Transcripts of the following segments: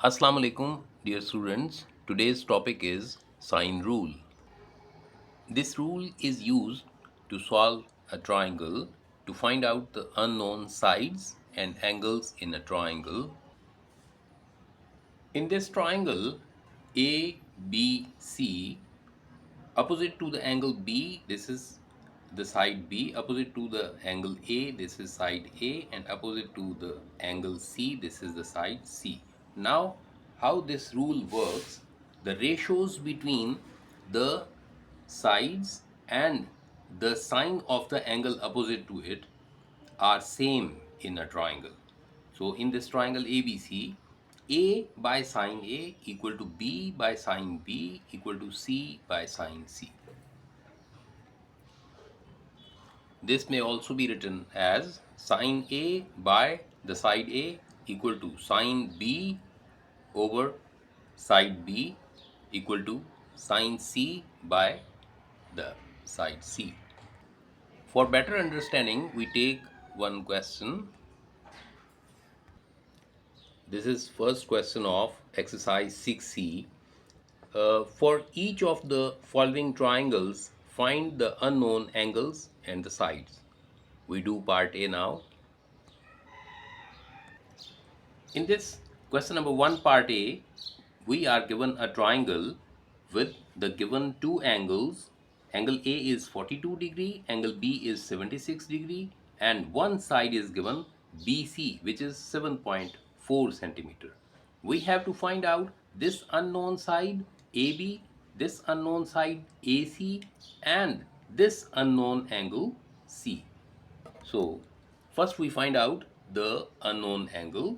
Assalamu alaikum, dear students. Today's topic is sine rule. This rule is used to solve a triangle to find out the unknown sides and angles in a triangle. In this triangle, ABC, opposite to the angle B, this is the side B, opposite to the angle A, this is side A, and opposite to the angle C, this is the side C. Now, how this rule works, the ratios between the sides and the sine of the angle opposite to it are same in a triangle. So in this triangle ABC, A by sine A equal to B by sine B equal to C by sine C. This may also be written as sine A by the side A equal to sine B over side B equal to sine C by the side C. For better understanding, we take one question. This is first question of exercise 6C. For each of the following triangles, find the unknown angles and the sides. We do part A now. In this question number 1 part A, we are given a triangle with the given two angles. Angle A is 42 degree, angle B is 76 degree, and one side is given BC, which is 7.4 centimeter. We have to find out this unknown side AB, this unknown side AC, and this unknown angle C. So first we find out the unknown angle.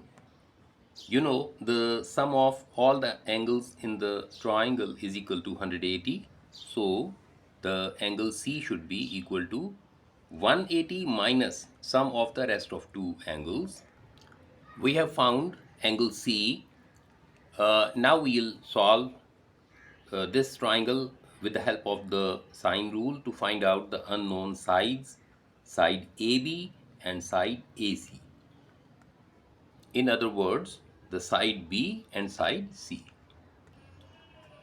You know, the sum of all the angles in the triangle is equal to 180. So the angle C should be equal to 180 minus sum of the rest of two angles. We have found angle C. Now we will solve this triangle with the help of the sine rule to find out the unknown sides, side AB and side AC. In other words, the side B and side C.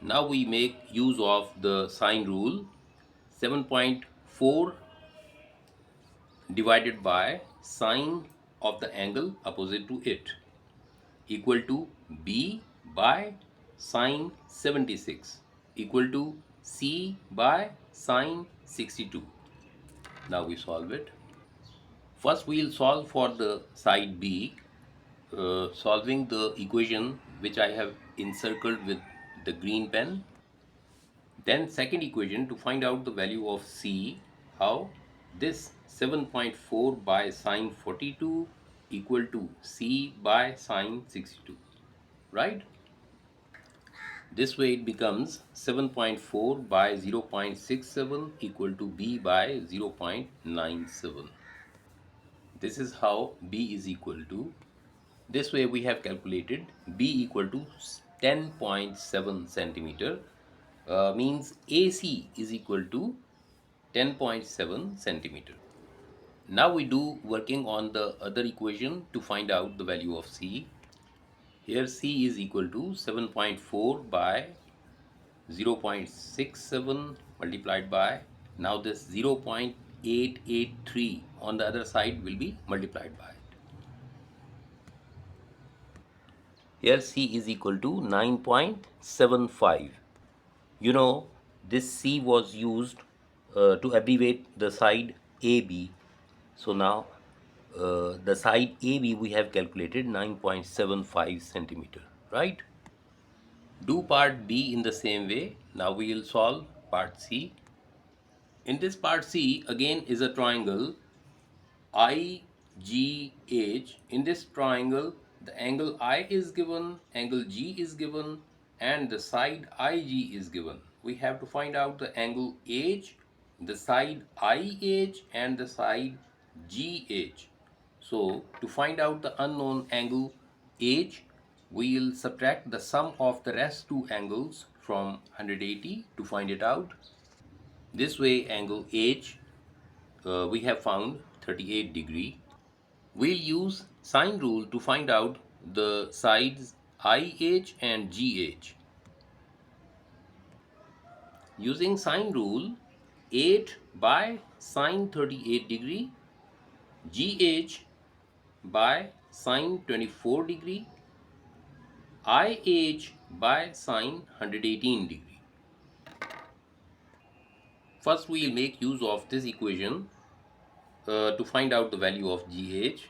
Now we make use of the sine rule. 7.4 divided by sine of the angle opposite to it equal to B by sine 76 equal to C by sine 62. Now we solve it. First we will solve for the side B, solving the equation which I have encircled with the green pen. Then second equation to find out the value of C. How? This 7.4 by sine 42 equal to C by sine 62. Right? This way it becomes 7.4 by 0.67 equal to B by 0.97. This is how B is equal to. This way we have calculated B equal to 10.7 centimeter. Means AC is equal to 10.7 centimeter. Now we do working on the other equation to find out the value of C. Here C is equal to 7.4 by 0.67 multiplied by, now this 0.883 on the other side will be multiplied by. Here C is equal to 9.75. You know, this C was used to abbreviate the side AB. So now the side AB we have calculated 9.75 centimeter, right? Do part B in the same way. Now we will solve part C. In this part C again is a triangle IGH. In this triangle the angle I is given, angle G is given, and the side IG is given. We have to find out the angle H, the side IH, and the side GH. So to find out the unknown angle H, we will subtract the sum of the rest two angles from 180 to find it out. This way angle H we have found 38 degree. We'll use sine rule to find out the sides IH and GH. Using sine rule, 8 by sine 38 degree, GH by sine 24 degree, IH by sine 118 degree. First we will make use of this equation to find out the value of GH.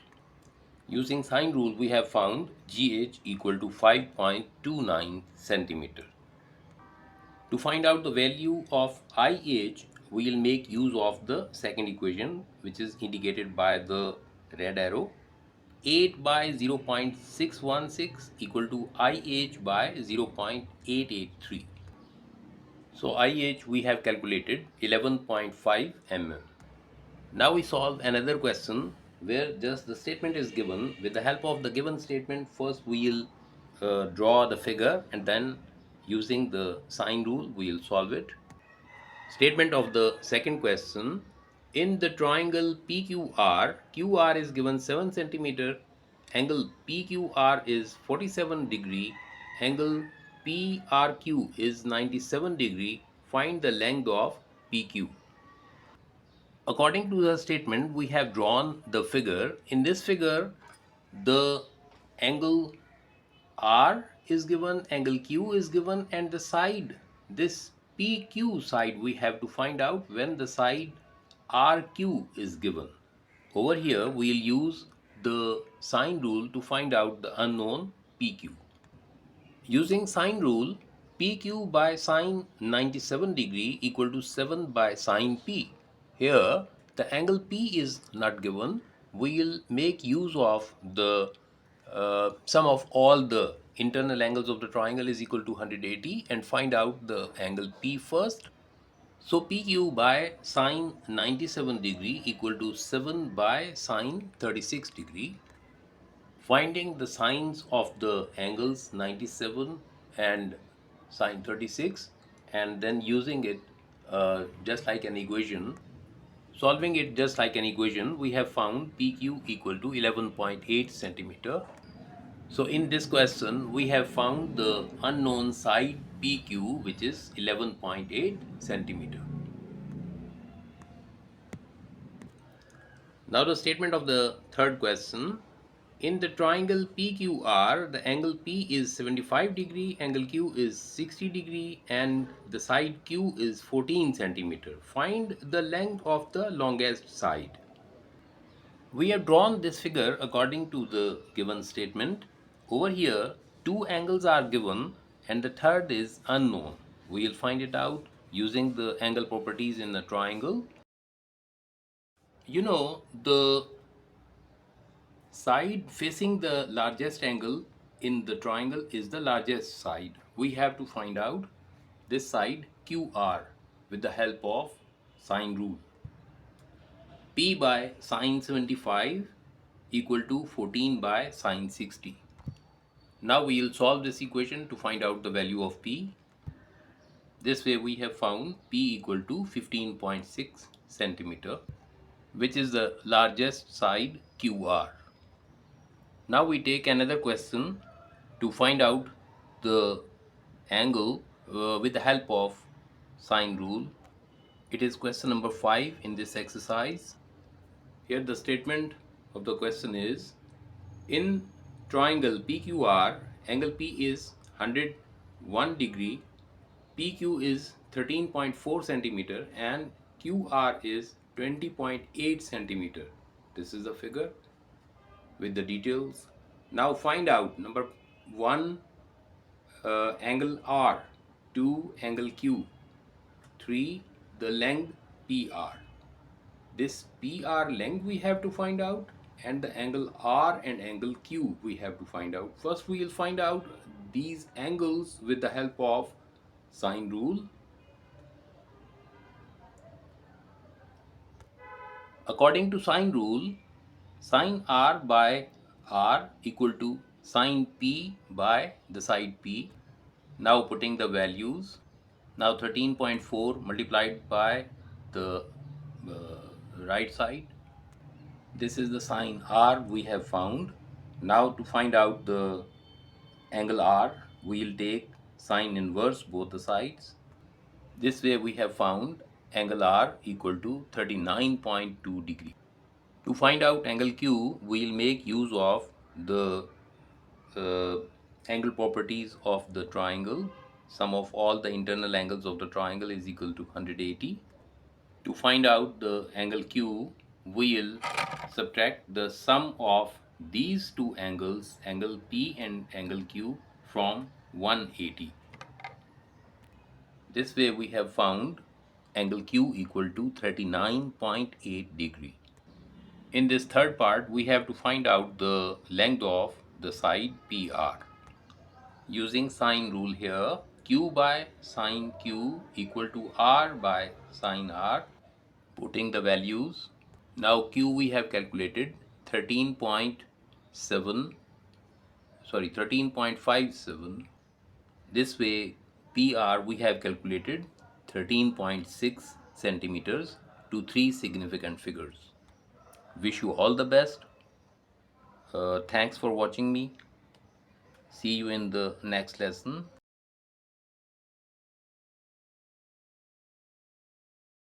Using sine rule, we have found GH equal to 5.29 centimeter. To find out the value of IH, we will make use of the second equation, which is indicated by the red arrow. 8 by 0.616 equal to IH by 0.883. So IH we have calculated 11.5 mm. Now we solve another question where just the statement is given. With the help of the given statement, first we will draw the figure, and then using the sine rule we will solve it. Statement of the second question: in the triangle PQR, QR is given 7 centimeter, angle PQR is 47 degree, angle PRQ is 97 degree. Find the length of PQ. According to the statement, we have drawn the figure. In this figure, the angle R is given, angle Q is given, and the side, this PQ side, we have to find out when the side RQ is given. Over here, we'll use the sine rule to find out the unknown PQ. Using sine rule, PQ by sine 97 degree equal to 7 by sine P. Here, the angle P is not given. We will make use of the sum of all the internal angles of the triangle is equal to 180 and find out the angle P first. So PQ by sine 97 degree equal to 7 by sine 36 degree. Finding the sines of the angles 97 and sine 36, and then using it just like an equation, solving it just like an equation, we have found PQ equal to 11.8 centimeter. So in this question, we have found the unknown side PQ, which is 11.8 centimeter. Now the statement of the third question. In the triangle PQR, the angle P is 75 degree, angle Q is 60 degree, and the side Q is 14 centimeter. Find the length of the longest side. We have drawn this figure according to the given statement. Over here, two angles are given and the third is unknown. We will find it out using the angle properties in the triangle. The side facing the largest angle in the triangle is the largest side. We have to find out this side QR with the help of sine rule. P by sine 75 equal to 14 by sine 60. Now we will solve this equation to find out the value of P. This way we have found P equal to 15.6 centimeter, which is the largest side QR. Now we take another question to find out the angle with the help of sine rule. It is question number 5 in this exercise. Here the statement of the question is: in triangle PQR, angle P is 101 degree, PQ is 13.4 centimeter, and QR is 20.8 centimeter. This is the figure with the details. Now find out number 1 angle R, 2 angle Q, 3 the length PR. This PR length we have to find out, and the angle R and angle Q we have to find out. First we will find out these angles with the help of sine rule. According to sine rule, sine R by R equal to sine P by the side P. Now putting the values. Now 13.4 multiplied by the right side. This is the sine R we have found. Now to find out the angle R, we will take sine inverse both the sides. This way we have found angle R equal to 39.2 degree. To find out angle Q, we will make use of the uh, angle properties of the triangle. Sum of all the internal angles of the triangle is equal to 180. To find out the angle Q, we will subtract the sum of these two angles, angle P and angle Q, from 180. This way we have found angle Q equal to 39.8 degree. In this third part, we have to find out the length of the side PR. Using sine rule here, Q by sine Q equal to R by sine R. Putting the values. Now Q we have calculated 13.57. This way PR we have calculated 13.6 centimeters to three significant figures. Wish you all the best. Thanks for watching me. See you in the next lesson.